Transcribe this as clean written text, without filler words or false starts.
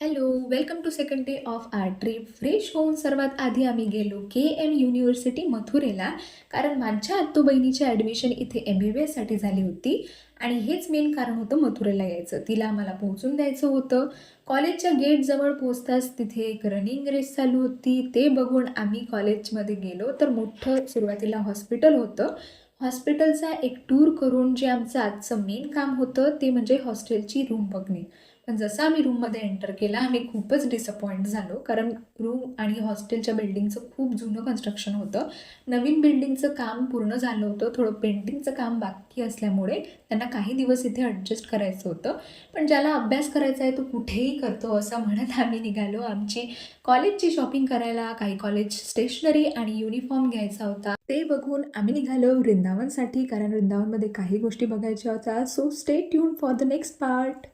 Hello, welcome to second day of our trip. Fresh होऊन सर्वात आधी आम्ही गेलो KM युनिव्हर्सिटी मथुरेला, कारण माझ्या आत्तू बहिणीची ॲडमिशन इथे MBBSसाठी झाली होती आणि हेच मेन कारण होतं मथुरेला यायचं. तिला आम्हाला पोहोचून द्यायचं होतं. कॉलेजच्या गेटजवळ पोहोचताच तिथे एक रनिंग रेस चालू होती. ते बघून आम्ही कॉलेजमध्ये गेलो तर मोठं सुरुवातीला हॉस्पिटल होतं. हॉस्पिटलचा एक टूर करून जे आमचं आजचं मेन काम होतं ते म्हणजे हॉस्टेलची रूम बघणे. पण जसं आम्ही रूममध्ये एंटर केला आम्ही खूपच डिसअपॉइंट झालो, कारण रूम आणि हॉस्टेलच्या बिल्डिंगचं खूप जुनं कन्स्ट्रक्शन होतं. नवीन बिल्डिंगचं काम पूर्ण झालं होतं, थोडं पेंटिंगचं काम बाकी असल्यामुळे त्यांना काही दिवस इथे ॲडजस्ट करायचं होतं. पण ज्याला अभ्यास करायचा आहे तो कुठेही करतो असं म्हणत आम्ही निघालो आमची कॉलेजची शॉपिंग करायला. काही कॉलेज स्टेशनरी आणि युनिफॉर्म घ्यायचा होता, ते बघून आम्ही निघालो वृंदावनसाठी, कारण वृंदावनमध्ये काही गोष्टी बघायच्या होत्या. So stay tune for the next part.